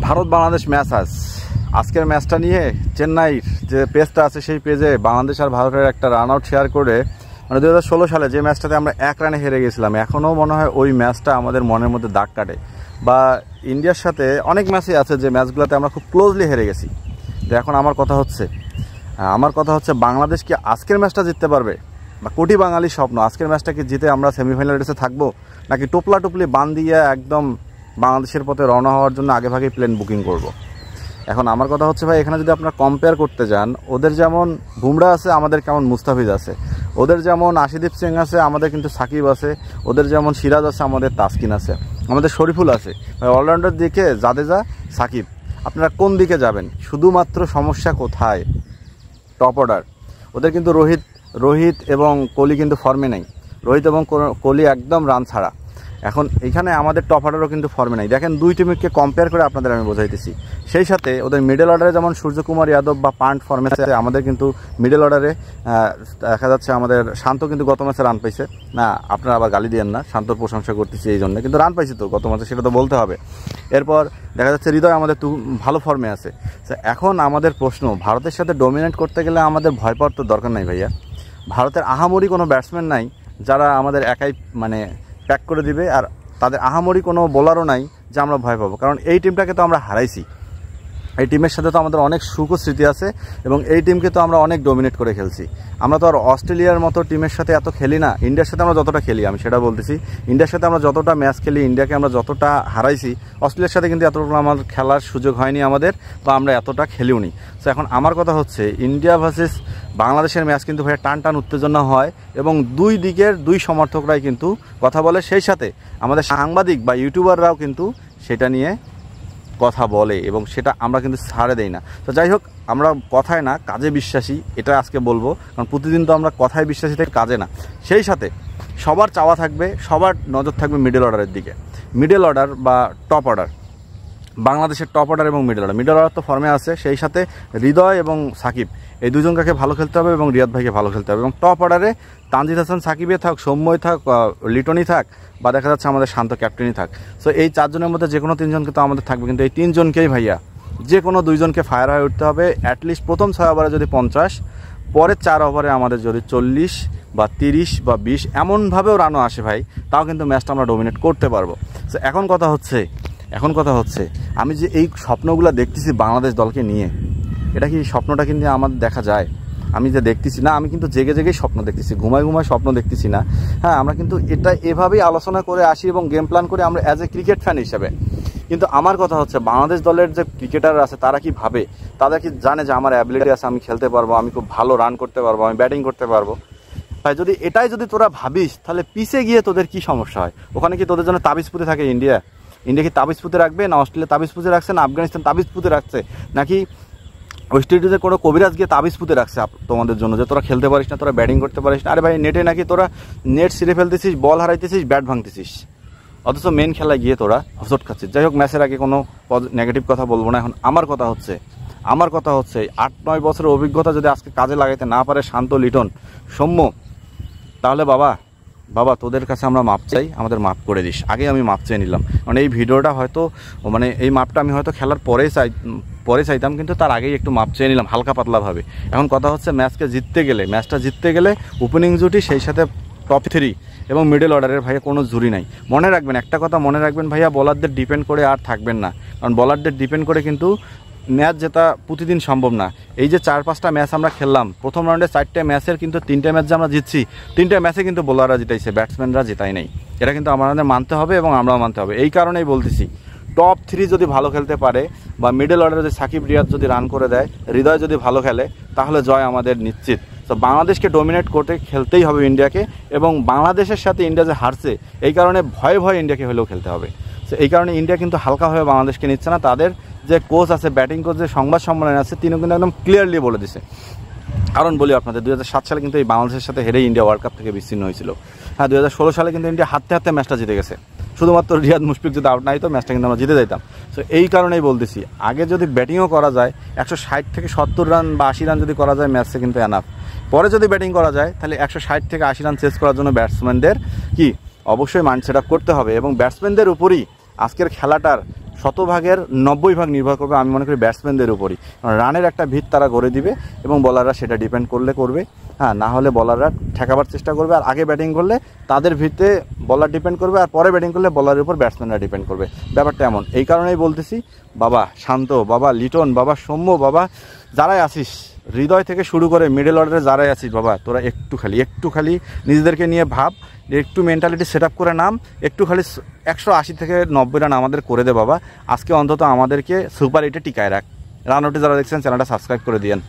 Bharat Bangladesh match আজকের ম্যাচটা নিয়ে চেন্নাইয়ের যে পেজটা আছে সেই পেজে বাংলাদেশ আর ভারতের একটা রান আউট শেয়ার করে মানে 2016 সালে যে ম্যাচটাতে আমরা 1 রানে হেরে গেছিলাম, এখনও মনে হয় ওই ম্যাচটা আমাদের মনের মধ্যে দাগ কাটে। বা ইন্ডিয়ার সাথে অনেক ম্যাচই আছে যে ম্যাচগুলোতে আমরা খুব ক্লোজলি হেরে গেছি। তো এখন আমার কথা হচ্ছে বাংলাদেশ কি আজকের ম্যাচটা জিততে পারবে? বা কোটি বাঙালির স্বপ্ন আজকের ম্যাচটা কি জিতে আমরা সেমিফাইনাল রেসে থাকবো, নাকি টোপলা টুপলি বান দিয়ে একদম বাংলাদেশের পথে রওনা হওয়ার জন্য আগেভাগেই প্লেন বুকিং করব? এখন আমার কথা হচ্ছে ভাই, এখানে যদি আপনারা কম্পেয়ার করতে যান, ওদের যেমন বুমরা আছে আমাদের কেমন মুস্তাফিজ আছে, ওদের যেমন আশিদীপ সিং আছে আমাদের কিন্তু সাকিব আছে, ওদের যেমন সিরাজ আছে আমাদের তাসকিন আছে, আমাদের শরীফুল আছে। অলরাউন্ডার দিকে জাদেজা, সাকিব, আপনারা কোন দিকে যাবেন? শুধুমাত্র সমস্যা কোথায়? Top order. ওদের কিন্তু রোহিত এবং কোহলি কিন্তু ফর্মে নেই। রোহিত এবং কোহলি একদম রান ছাড়া। এখন এখানে আমাদের টপ অর্ডারও কিন্তু ফর্মে নাই। দেখেন দুই টিমকে কম্পেয়ার করে আপনাদের আমি বোঝাইতেছি। সেই সাথে ওদের মিডল অর্ডারে যেমন সূর্যকুমার যাদব বা পান্ট ফর্মে আছে, আমাদের কিন্তু মিডল অর্ডারে দেখা যাচ্ছে আমাদের শান্ত কিন্তু গত ম্যাচে রান পাইছে না। আপনারা আবার গালি দিয়েন না, শান্তর প্রশংসা করতেছি এই জন্য, কিন্তু রান পাইছে তো গত ম্যাচে, সেটা তো বলতে হবে। এরপর দেখা যাচ্ছে হৃদয় আমাদের ভালো ফর্মে আছে। এখন আমাদের প্রশ্ন, ভারতের সাথে ডমিনেট করতে গেলে আমাদের ভয় পাওয়ার তো দরকার নাই ভাইয়া। ভারতের আহামরি কোনো ব্যাটসম্যান নাই যারা আমাদের একাই মানে প্যাক করে দিবে, আর তাদের আহামরি কোনো বোলারও নাই যে আমরা ভয় পাবো। কারণ এই টিমটাকে তো আমরা হারাইছি, এই টিমের সাথে তো আমাদের অনেক সুখ স্মৃতি আছে, এবং এই টিমকে তো আমরা অনেক ডমিনেট করে খেলছি। আমরা তো আর অস্ট্রেলিয়ার মতো টিমের সাথে এত খেলি না। ইন্ডিয়ার সাথে আমরা যতটা খেলি, আমি সেটা বলতেছি, ইন্ডিয়ার সাথে আমরা যতটা ম্যাচ খেলি, ইন্ডিয়াকে আমরা যতটা হারাইছি, অস্ট্রেলিয়ার সাথে কিন্তু এতটা আমার খেলার সুযোগ হয়নি আমাদের, বা আমরা এতটা খেলিও নি। তো এখন আমার কথা হচ্ছে, ইন্ডিয়া ভার্সেস বাংলাদেশের ম্যাচ কিন্তু ভাইয়া টান টান উত্তেজনা হয়, এবং দুই দিকের দুই সমর্থকরাই কিন্তু কথা বলে। সেই সাথে আমাদের সাংবাদিক বা ইউটিউবাররাও কিন্তু সেটা নিয়ে কথা বলে, এবং সেটা আমরা কিন্তু ছাড়ে দেই না। তো যাই হোক, আমরা কথায় না কাজে বিশ্বাসী, এটা আজকে বলবো। কারণ প্রতিদিন তো আমরা কথায় বিশ্বাসী থেকে কাজে না। সেই সাথে সবার চাওয়া থাকবে, সবার নজর থাকবে মিডল অর্ডারের দিকে। মিডল অর্ডার বা টপ অর্ডার, বাংলাদেশের টপ অর্ডার এবং মিডল অর্ডার তো ফর্মে আছে। সেই সাথে হৃদয় এবং সাকিব, এই দুজনকে ভালো খেলতে হবে, এবং রিয়াদ ভাইকে ভালো খেলতে হবে। এবং টপ অর্ডারে তানজিদ হাসান সাকিবে থাক, সৌম্যই থাক, লিটনই থাক, বা দেখা যাচ্ছে আমাদের শান্ত ক্যাপ্টেনই থাক। সো এই চারজনের মধ্যে যে কোনো তিনজনকে তো আমাদের থাকবে, কিন্তু এই তিনজনকেই ভাইয়া যে কোনো দুইজনকে ফায়ার হয়ে উঠতে হবে। অ্যাটলিস্ট প্রথম 6 ওভারে যদি 50, পরের 4 ওভারে আমাদের যদি 40 বা 30 বা 20 এমনভাবেও রানও আসে ভাই, তাও কিন্তু ম্যাচটা আমরা ডমিনেট করতে পারবো। সো এখন কথা হচ্ছে আমি যে এই স্বপ্নগুলো দেখতেছি বাংলাদেশ দলকে নিয়ে, এটা কি স্বপ্নটা কিন্তু আমার দেখা যায়? আমি যে দেখতেছি না, আমি কিন্তু জেগে জেগেই স্বপ্ন দেখতেছি, ঘুমায় স্বপ্ন দেখতেছি না। হ্যাঁ, আমরা কিন্তু এটা এভাবেই আলোচনা করে আসি এবং গেম প্ল্যান করি আমরা অ্যাজ এ ক্রিকেট ফ্যান হিসেবে। কিন্তু আমার কথা হচ্ছে, বাংলাদেশ দলের যে ক্রিকেটার আছে তারা কি ভাবে, তারা কি জানে যে আমার অ্যাবিলিটি আছে, আমি খেলতে পারবো, আমি খুব ভালো রান করতে পারবো, আমি ব্যাটিং করতে পারবো? ভাই এটাই যদি তোরা ভাবিস, তাহলে পিছে গিয়ে তোদের কি সমস্যা হয়? ওখানে কি তোদের জন্য তাবিজ পুঁতে থাকে ইন্ডিয়া কি তাবিজ পুঁতে রাখবে? না অস্ট্রেলিয়া তাবিজ পুঁতে রাখছে, না আফগানিস্তান তাবিজ পুঁতে রাখছে, নাকি ওয়েস্ট ইন্ডিজের কোনো কবিরাজ গিয়ে তাবিজ পুঁতে রাখছে তোমাদের জন্য যে তোরা খেলতে পারিস না, তোরা ব্যাটিং করতে পারিস না? আরে ভাই, নেটে নাকি তোরা নেট ছিঁড়ে ফেলতেছিস, বল হারাইতেছিস, ব্যাট ভাঙতেছিস, অথচ মেন খেলায় গিয়ে তোরা হজট খাচ্ছিস। যাই হোক, ম্যাচের আগে কোনো নেগেটিভ কথা বলবো না। এখন আমার কথা হচ্ছে 8-9 বছরের অভিজ্ঞতা যদি আজকে কাজে লাগাইতে না পারে শান্ত, লিটন, সৌম্য, তাহলে বাবা তোদের কাছে আমরা মাপ চাই, আমাদের মাপ করে দিস। আগে আমি মাপ চেয়ে নিলাম, মানে এই ভিডিওটা হয়তো মানে এই মাপটা আমি হয়তো খেলার পরে চাইতাম, কিন্তু তার আগেই একটু মাপ চেয়ে নিলাম হালকা পাতলাভাবে। এখন কথা হচ্ছে, ম্যাচটা জিততে গেলে ওপেনিং জুটি, সেই সাথে টপ 3 এবং মিডল অর্ডারের ভাইয়া কোনো জুরি নাই। মনে রাখবেন একটা কথা, ভাইয়া, বলারদের ডিপেন্ড করে আর থাকবেন না। কারণ বলারদের ডিপেন্ড করে কিন্তু ম্যাচ জেতা প্রতিদিন সম্ভব না। এই যে 4-5টা ম্যাচ আমরা খেললাম, প্রথম রাউন্ডে 4টে ম্যাচের কিন্তু 3টে ম্যাচ যে আমরা জিতছি, 3টে ম্যাচে কিন্তু বোলাররা জিতাইছে, ব্যাটসম্যানরা জেতাই নাই। এটা কিন্তু আমাদের মানতে হবে, এবং আমরাও মানতে হবে। এই কারণেই বলতেছি, টপ 3 যদি ভালো খেলতে পারে, বা মিডল অর্ডারে যদি সাকিব, রিয়াদ যদি রান করে দেয়, হৃদয় যদি ভালো খেলে, তাহলে জয় আমাদের নিশ্চিত। তো বাংলাদেশকে ডমিনেট করতে খেলতেই হবে ইন্ডিয়াকে, এবং বাংলাদেশের সাথে ইন্ডিয়া যে হারছে, এই কারণে ভয়ে ইন্ডিয়াকে হলেও খেলতে হবে। তো এই কারণে ইন্ডিয়া কিন্তু হালকাভাবে বাংলাদেশকে নিচ্ছে না। তাদের যে কোচ আছে, ব্যাটিং কোচ যে সংবাদ সম্মেলন আছে, তিনিও কিন্তু একদম ক্লিয়ারলি বলে দিছে। কারণ বলি আপনাদের, 2007 সালে কিন্তু এই বাংলাদেশের সাথে হেরেই ইন্ডিয়া ওয়ার্ল্ড কাপ থেকে বিচ্ছিন্ন হয়েছিল। হ্যাঁ, 2016 সালে কিন্তু ইন্ডিয়া হাতে ম্যাচটা জিতে গেছে। শুধুমাত্র রিয়াদ মুশফিক যদি আউট না হতো, ম্যাচটা কিন্তু আমরা জিতে যেতাম। সো এই কারণেই বলতেছি, আগে যদি ব্যাটিংও করা যায়, 160 থেকে 70 রান বা 80 রান যদি করা যায়, ম্যাচে কিন্তু এনাফ। পরে যদি ব্যাটিং করা যায়, তাহলে 160 থেকে 80 রান চেস করার জন্য ব্যাটসম্যানদের কি অবশ্যই মাইন্ড সেট আপ করতে হবে, এবং ব্যাটসম্যানদের উপরই আজকের খেলাটার শতভাগের 90 ভাগ নির্ভর করবে আমি মনে করি ব্যাটসম্যানদের উপরই। রানের একটা ভিত তারা গড়ে দিবে এবং বলাররা সেটা ডিপেন্ড করলে করবে, হ্যাঁ, না হলে বলাররা ঠেকাবার চেষ্টা করবে। আর আগে ব্যাটিং করলে তাদের ভিতে বলার ডিপেন্ড করবে, আর পরে ব্যাটিং করলে বলারের উপর ব্যাটসম্যানরা ডিপেন্ড করবে। ব্যাপারটা এমন। এই কারণেই বলতেছি, বাবা শান্ত, বাবা লিটন, বাবা সৌম্য, বাবা যারাই আসিস, হৃদয় থেকে শুরু করে মিডল অর্ডারে যারাই আছিস, বাবা তোরা একটু খালি নিজেদেরকে নিয়ে ভাব, একটু মেন্টালিটি সেট আপ করে নাম, একটু খালি 180 থেকে 90 রান আমাদের করে দে বাবা। আজকে অন্তত আমাদেরকে সুপার 8-এ টিকায় রাখ। রান আউটে যারা দেখছেন চ্যানেলটা সাবস্ক্রাইব করে দিয়েন।